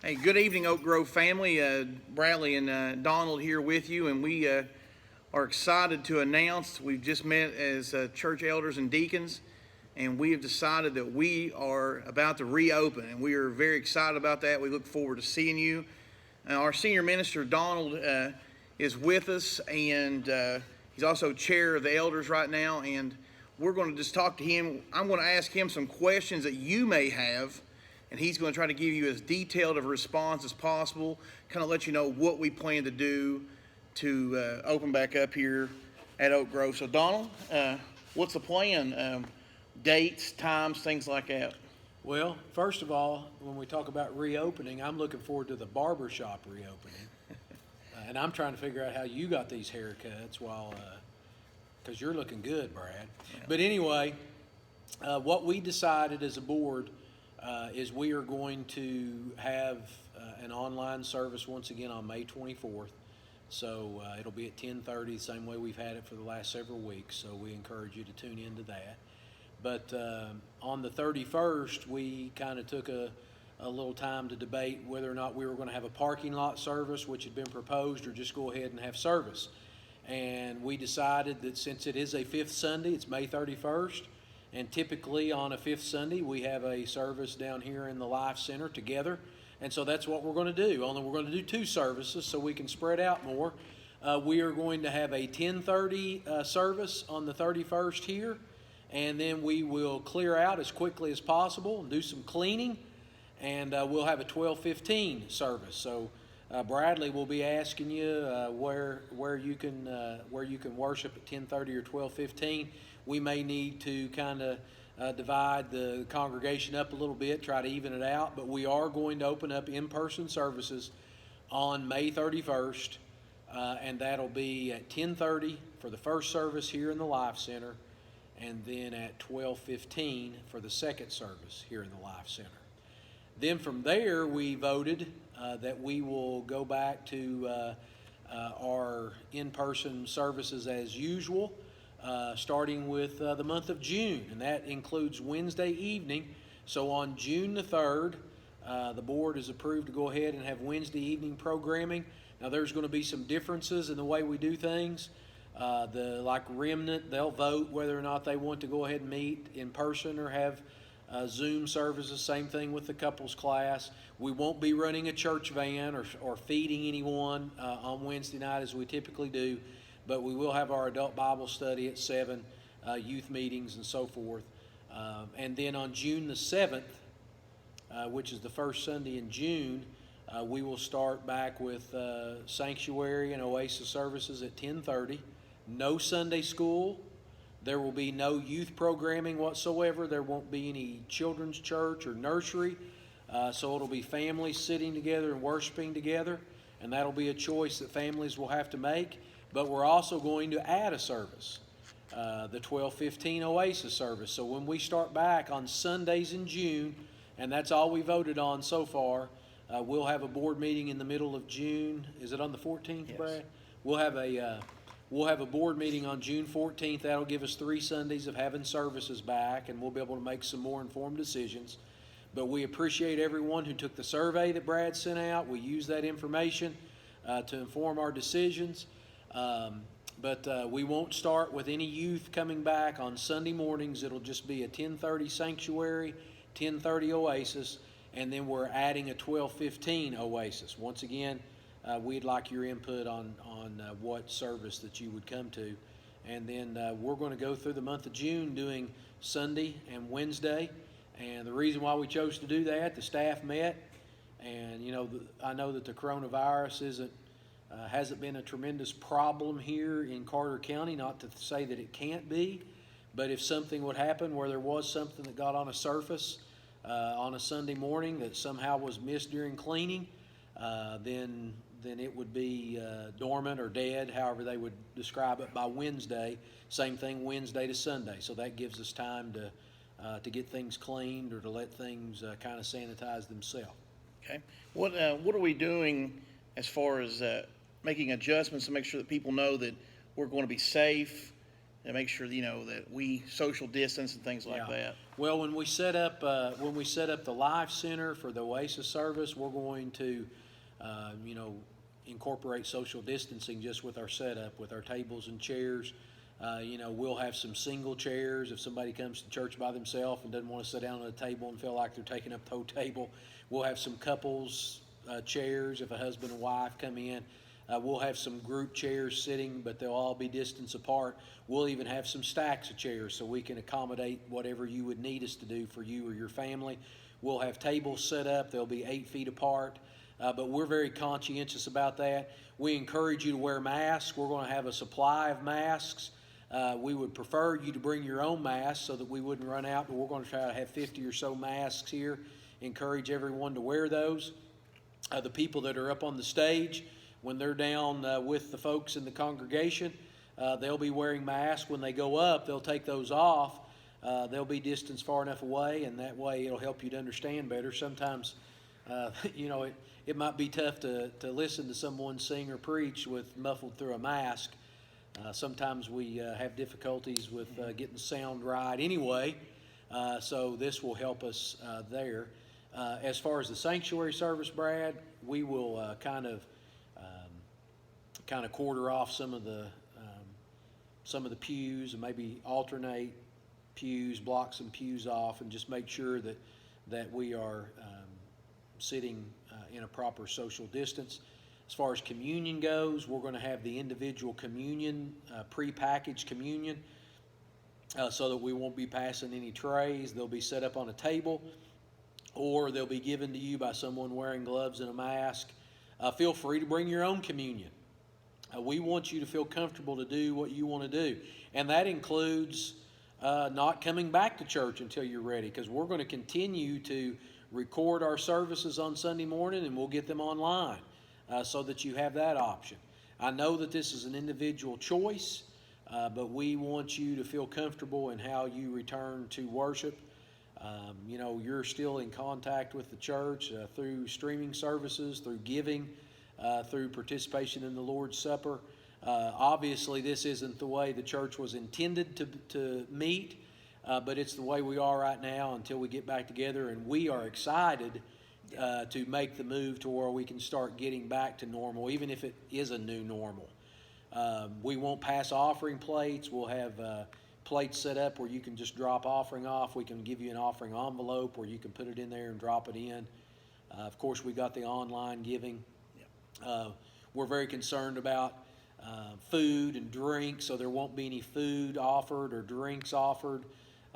Hey, good evening, Oak Grove family. Bradley and Donald here with you, and we are excited to announce we've just met as church elders and deacons, and we have decided that we are about to reopen, and we are very excited about that. We look forward to seeing you. Our senior minister, Donald, is with us, and he's also chair of the elders right now, and we're going to just talk to him. I'm going to ask him some questions that you may have, and he's going to try to give you as detailed of a response as possible, kind of let you know what we plan to do to open back up here at Oak Grove. So, Donald, what's the plan? Dates, times, things like that? Well, first of all, when we talk about reopening, I'm looking forward to the barber shop reopening. And I'm trying to figure out how you got these haircuts because you're looking good, Brad. Yeah. But anyway, what we decided as a board is we are going to have an online service once again on May 24th. So it'll be at 10:30, the same way we've had it for the last several weeks. So we encourage you to tune into that. But on the 31st, we kind of took a little time to debate whether or not we were going to have a parking lot service, which had been proposed, or just go ahead and have service. And we decided that since it is a fifth Sunday, it's May 31st, and typically on a fifth Sunday, we have a service down here in the Life Center together. And so that's what we're going to do, only we're going to do two services so we can spread out more. We are going to have a 10:30 service on the 31st here, and then we will clear out as quickly as possible and do some cleaning, and we'll have a 12:15 service. So Bradley will be asking you where you can worship at 10:30 or 12:15. We may need to kind of divide the congregation up a little bit, try to even it out, but we are going to open up in-person services on May 31st, and that'll be at 10:30 for the first service here in the Life Center, and then at 12:15 for the second service here in the Life Center. Then from there, we voted that we will go back to our in-person services as usual, starting with the month of June, and that includes Wednesday evening. So on June the 3rd, the board has approved to go ahead and have Wednesday evening programming. Now there's going to be some differences in the way we do things. Like Remnant, they'll vote whether or not they want to go ahead and meet in person or have Zoom services. Same thing with the couples class. We won't be running a church van or feeding anyone on Wednesday night as we typically do, but we will have our adult Bible study at 7, youth meetings and so forth. And then on June the 7th, which is the first Sunday in June, we will start back with Sanctuary and Oasis services at 10:30. No Sunday school. There will be no youth programming whatsoever. There won't be any children's church or nursery. So it'll be families sitting together and worshiping together, and that'll be a choice that families will have to make. But we're also going to add a service, the 12:15 Oasis service. So when we start back on Sundays in June, and that's all we voted on so far, we'll have a board meeting in the middle of June. Is it on the 14th, Yes. Brad? We'll have a board meeting on June 14th. That'll give us 3 Sundays of having services back, and we'll be able to make some more informed decisions. But we appreciate everyone who took the survey that Brad sent out. We use that information to inform our decisions. But we won't start with any youth coming back on Sunday mornings. It'll just be a 10:30 Sanctuary, 10:30 Oasis, and then we're adding a 12:15 Oasis. Once again, we'd like your input on what service that you would come to. And then we're going to go through the month of June doing Sunday and Wednesday. And the reason why we chose to do that, the staff met, and I know that the coronavirus hasn't been a tremendous problem here in Carter County, not to say that it can't be, but if something would happen where there was something that got on a surface on a Sunday morning that somehow was missed during cleaning, then it would be dormant or dead, however they would describe it, by Wednesday. Same thing Wednesday to Sunday. So that gives us time to get things cleaned or to let things kind of sanitize themselves. Okay. What are we doing as far as making adjustments to make sure that people know that we're going to be safe and make sure, that we social distance and things like Yeah. that. Well, when we set up the Life Center for the Oasis service, we're going to, incorporate social distancing just with our setup, with our tables and chairs. We'll have some single chairs if somebody comes to church by themselves and doesn't want to sit down at a table and feel like they're taking up the whole table. We'll have some couples chairs if a husband and wife come in. We'll have some group chairs sitting, but they'll all be distance apart. We'll even have some stacks of chairs so we can accommodate whatever you would need us to do for you or your family. We'll have tables set up. They'll be 8 feet apart. But we're very conscientious about that. We encourage you to wear masks. We're going to have a supply of masks. We would prefer you to bring your own masks so that we wouldn't run out, but we're going to try to have 50 or so masks here. Encourage everyone to wear those. The people that are up on the stage, when they're down with the folks in the congregation, they'll be wearing masks. When they go up, they'll take those off. They'll be distanced far enough away, and that way it'll help you to understand better. Sometimes, it might be tough to listen to someone sing or preach with muffled through a mask. Sometimes we have difficulties with getting sound right anyway, so this will help us there. As far as the sanctuary service, Brad, we will kind of quarter off some of the pews and maybe alternate pews, block some pews off, and just make sure that we are sitting in a proper social distance. As far as communion goes, we're going to have the individual communion, pre-packaged communion, so that we won't be passing any trays. They'll be set up on a table, or they'll be given to you by someone wearing gloves and a mask. Feel free to bring your own communion. We want you to feel comfortable to do what you want to do, and that includes not coming back to church until you're ready, because we're going to continue to record our services on Sunday morning, and we'll get them online so that you have that option. I know that this is an individual choice, but we want you to feel comfortable in how you return to worship. You're still in contact with the church through streaming services, through giving, through participation in the Lord's Supper. Obviously, this isn't the way the church was intended to meet, but it's the way we are right now until we get back together, and we are excited to make the move to where we can start getting back to normal, even if it is a new normal. We won't pass offering plates. We'll have plates set up where you can just drop offering off. We can give you an offering envelope where you can put it in there and drop it in. Of course, we got the online giving. We're very concerned about food and drink, so there won't be any food offered or drinks offered.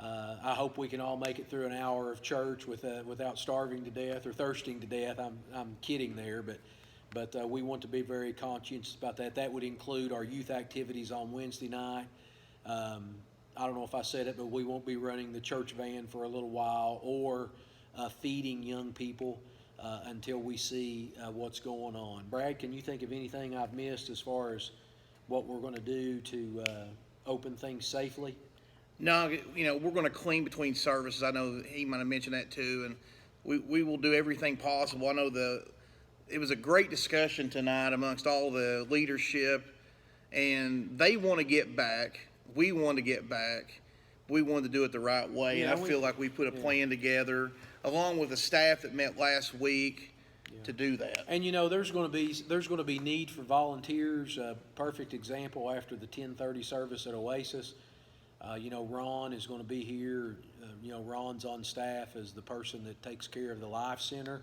I hope we can all make it through an hour of church without starving to death or thirsting to death. I'm kidding there, but we want to be very conscientious about that. That would include our youth activities on Wednesday night. I don't know if I said it, but we won't be running the church van for a little while or feeding young people until we see what's going on. Brad, can you think of anything I've missed as far as what we're going to do to open things safely? No, we're going to clean between services. I know he might have mentioned that too, and we will do everything possible. I know it was a great discussion tonight amongst all the leadership, and they want to get back. We want to get back. We wanted to do it the right way, and I feel like we put a plan together, along with the staff that met last week, to do that. And there's going to be need for volunteers. Perfect example after the 10:30 service at Oasis. Ron is going to be here. Ron's on staff as the person that takes care of the Life Center,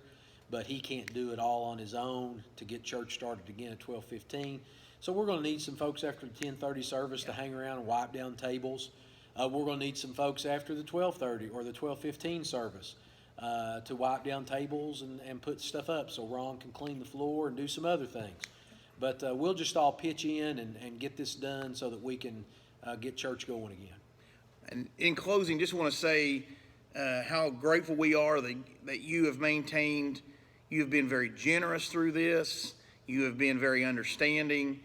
but he can't do it all on his own to get church started again at 12:15. So we're going to need some folks after the 10:30 service to hang around and wipe down tables. We're going to need some folks after the 12:30 or the 12:15 service to wipe down tables and put stuff up so Ron can clean the floor and do some other things. But we'll just all pitch in and get this done so that we can get church going again. And in closing, just want to say how grateful we are that you have maintained. You have been very generous through this. You have been very understanding.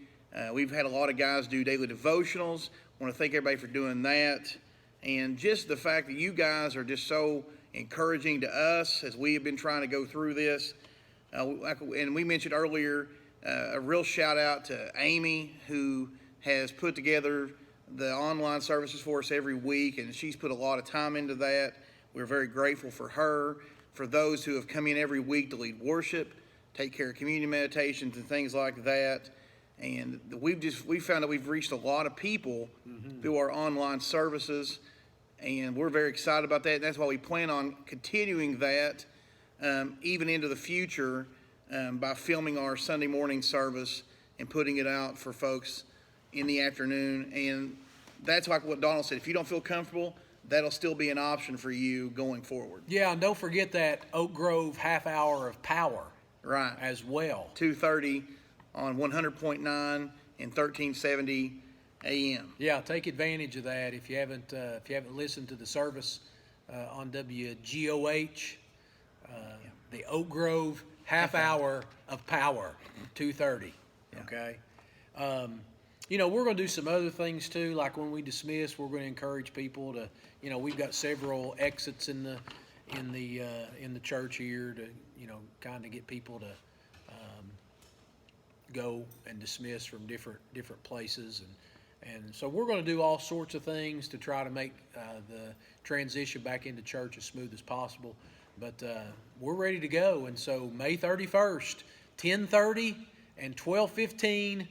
We've had a lot of guys do daily devotionals. I want to thank everybody for doing that. And just the fact that you guys are just so encouraging to us as we have been trying to go through this. And we mentioned earlier, a real shout out to Amy, who has put together the online services for us every week, and she's put a lot of time into that. We're very grateful for her, for those who have come in every week to lead worship, take care of community meditations and things like that. And we found that we've reached a lot of people through our online services, and we're very excited about that. And that's why we plan on continuing that even into the future by filming our Sunday morning service and putting it out for folks in the afternoon. And that's like what Donald said. If you don't feel comfortable, that'll still be an option for you going forward. Yeah, and don't forget that Oak Grove half hour of power Right. as well. 2:30 on 100.9 and 1370 AM. Yeah, take advantage of that. If you haven't listened to the service on WGOH, the Oak Grove half hour of power, 2:30. Okay. You know, we're going to do some other things too. Like when we dismiss, we're going to encourage people to. You know, we've got several exits in the church here to, you know, kind of get people to go and dismiss from different places, and so we're going to do all sorts of things to try to make the transition back into church as smooth as possible. But we're ready to go, and so May 31st, 10:30 and 12:15,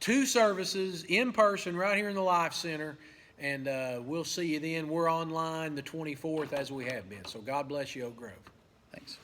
2 services in person right here in the Life Center, and we'll see you then. We're online the 24th as we have been. So God bless you, Oak Grove. Thanks.